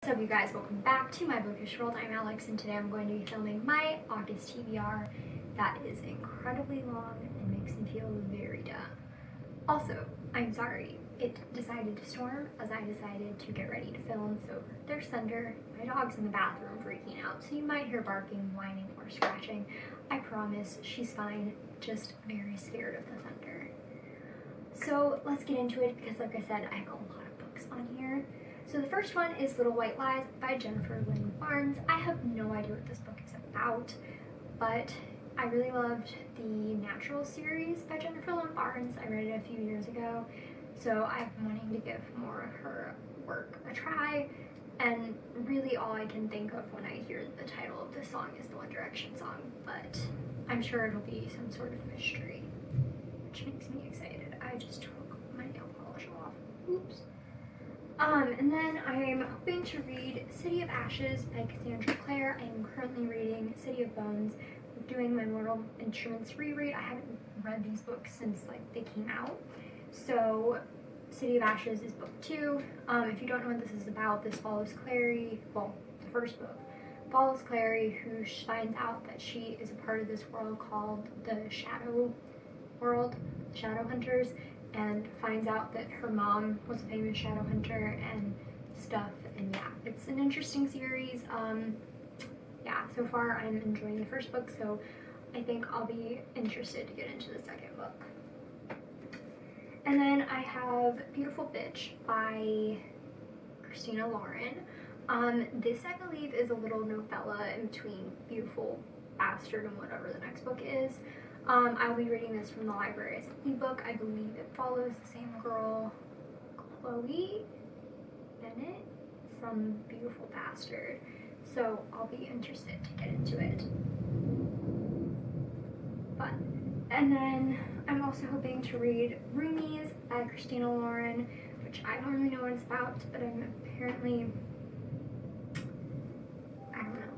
What's up, you guys? Welcome back to my bookish world. I'm Alex, and today I'm going to be filming my August TBR. That is incredibly long and makes me feel very dumb. Also, I'm sorry, it decided to storm as I decided to get ready to film, so there's thunder. My dog's in the bathroom freaking out, so you might hear barking, whining, or scratching. I promise she's fine, just very scared of the thunder. So let's get into it because, like I said, I have a lot of books on here. So the first one is Little White Lies by Jennifer Lynn Barnes. I have no idea what this book is about, but I really loved the Natural series by Jennifer Lynn Barnes. I read it a few years ago, so I've been wanting to give more of her work a try, and really all I can think of when I hear the title of this song is the One Direction song, but I'm sure it'll be some sort of mystery, which makes me excited. I just took my nail polish off. Oops. And then I'm hoping to read City of Ashes by Cassandra Clare. I am currently reading City of Bones. I'm doing my Mortal Instruments reread. I haven't read these books since they came out. So City of Ashes is book 2. If you don't know what this is about, this follows Clary, well, the first book, follows Clary, who finds out that she is a part of this world called the Shadow World, Shadow Hunters, and finds out that her mom was a famous shadow hunter and stuff, and yeah, it's an interesting series. Yeah, so far I'm enjoying the first book, so I think I'll be interested to get into the second book. And then I have Beautiful Bitch by Christina Lauren. This, I believe, is a little novella in between Beautiful Bastard and whatever the next book is. I'll be reading this from the library as an ebook. I believe it follows the same girl, Chloe Bennett, from Beautiful Bastard. So I'll be interested to get into it. And then I'm also hoping to read Roomies by Christina Lauren, which I don't really know what it's about, but I'm apparently, I don't know,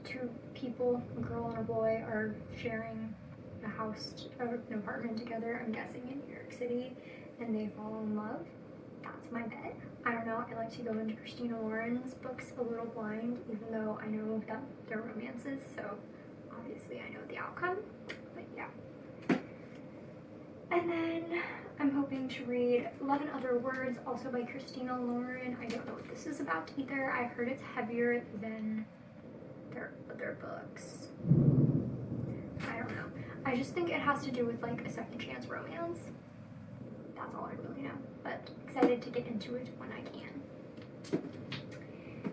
two people, a girl and a boy, are sharing a house or an apartment together, I'm guessing in New York City, and they fall in love. That's my bet. I don't know, I like to go into Christina Lauren's books a little blind, even though I know that they're romances, so obviously I know the outcome, but yeah. And then I'm hoping to read Love and Other Words, also by Christina Lauren. I don't know what this is about either. I've heard it's heavier than their other books. I don't know. I just think it has to do with like a second chance romance. That's all I really know, but excited to get into it when I can.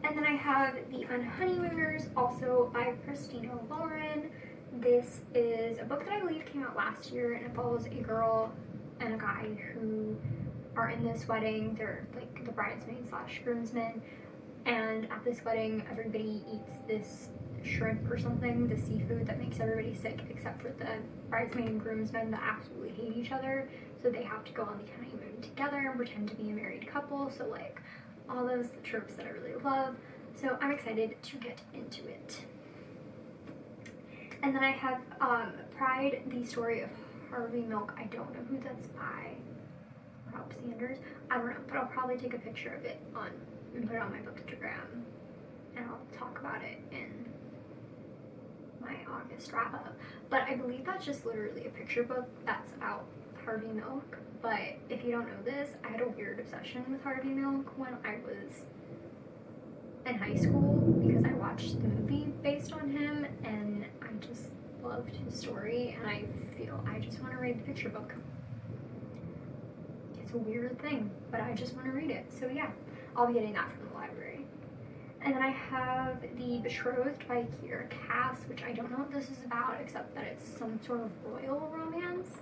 And then I have The Unhoneymooners, also by Christina Lauren. This is a book that I believe came out last year, and it follows a girl and a guy who are in this wedding. They're like the bridesmaids / groomsmen, and at this wedding everybody eats this shrimp or something, the seafood that makes everybody sick, except for the bridesmaid and groomsmen that absolutely hate each other, so they have to go on the honeymoon together and pretend to be a married couple. So like all those tropes that I really love, so I'm excited to get into it. And then I have Pride, the Story of Harvey Milk. I don't know who that's by. Rob Sanders, I don't know, but I'll probably take a picture of it and put it on my Bookstagram, and I'll talk about it in my August wrap up. But I believe that's just literally a picture book that's about Harvey Milk. But if you don't know this, I had a weird obsession with Harvey Milk when I was in high school because I watched the movie based on him, and I just loved his story, and I feel I just want to read the picture book. It's a weird thing, but I just want to read it. So yeah, I'll be getting that from the library. And then I have The Betrothed by Kiera Cass, which I don't know what this is about, except that it's some sort of royal romance.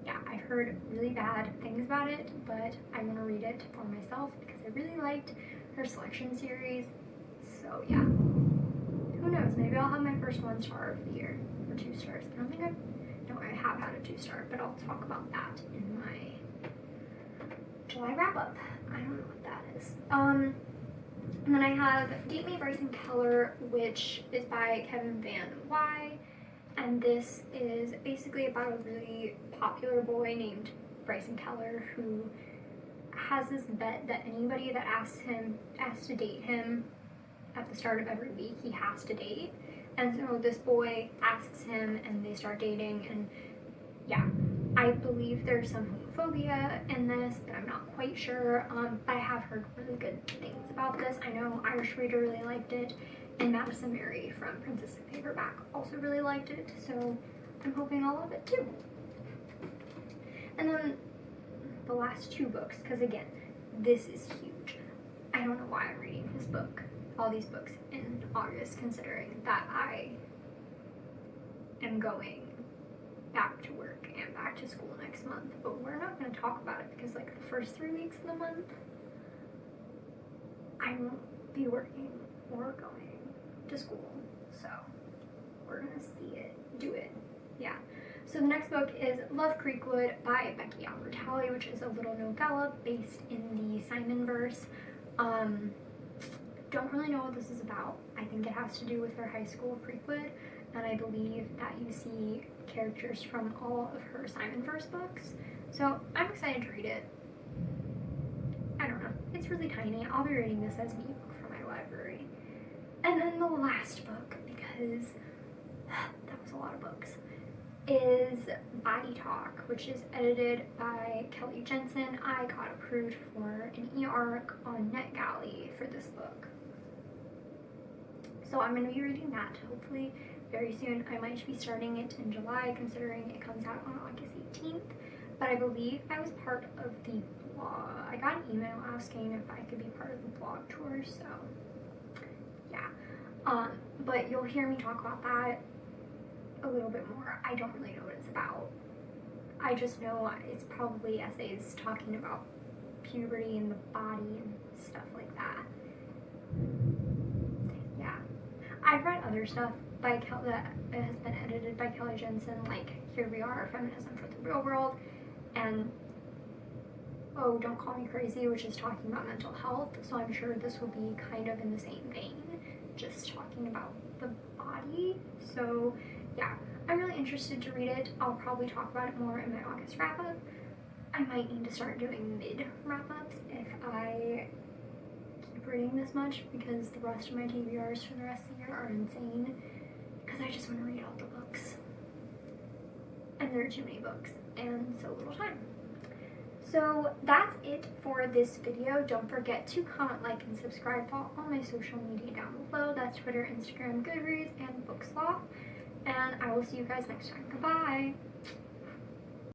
Yeah, I've heard really bad things about it, but I want to read it for myself because I really liked her Selection series. So yeah, who knows, maybe I'll have my first 1-star of the year, or 2 stars. I don't think I have had a 2-star, but I'll talk about that in my July wrap up. I don't know what that is. And then I have Date Me Bryson Keller, which is by Kevin Van Wy, and this is basically about a really popular boy named Bryson Keller who has this bet that anybody that asks to date him at the start of every week, he has to date. And so this boy asks him and they start dating, and yeah, I believe there's some homophobia in this, but I'm not quite sure. But I have heard really good things about this. I know Irish Reader really liked it, and Madison Mary from Princess and Paperback also really liked it, so I'm hoping I'll love it too. And then the last 2 books, because again, this is huge. I don't know why I'm reading this book, all these books in August, considering that I am going back to work and back to school next month, but we're not going to talk about it because like the first 3 weeks of the month I won't be working or going to school, so we're going to see it, do it, yeah. So the next book is Love Creekwood by Becky Albertalli, which is a little novella based in the Simon verse. Don't really know what this is about. I think it has to do with her high school, Creekwood, and I believe that you see characters from all of her Simon verse books. So I'm excited to read it. I don't know. It's really tiny. I'll be reading this as an ebook for my library. And then the last book, because that was a lot of books, is Body Talk, which is edited by Kelly Jensen. I got approved for an e-arc on NetGalley for this book. So I'm going to be reading that hopefully very soon. I might be starting it in July, considering it comes out on August 18th. But I believe I was part of the blog. I got an email asking if I could be part of the blog tour, so yeah. But you'll hear me talk about that a little bit more. I don't really know what it's about. I just know it's probably essays talking about puberty and the body and stuff like that. Yeah. I've read other stuff by that has been edited by Kelly Jensen, like Here We Are, Feminism for the Real World, and Oh, Don't Call Me Crazy, which is talking about mental health, so I'm sure this will be kind of in the same vein, just talking about the body. So yeah, I'm really interested to read it. I'll probably talk about it more in my August wrap-up. I might need to start doing mid-wrap-ups if I keep reading this much, because the rest of my TBRs for the rest of the year are insane, because I just want to read all the books. And there are too many books, and so little time. So that's it for this video. Don't forget to comment, like, and subscribe. Follow all my social media down below. That's Twitter, Instagram, Goodreads, and Sloth. And I will see you guys next time. Goodbye!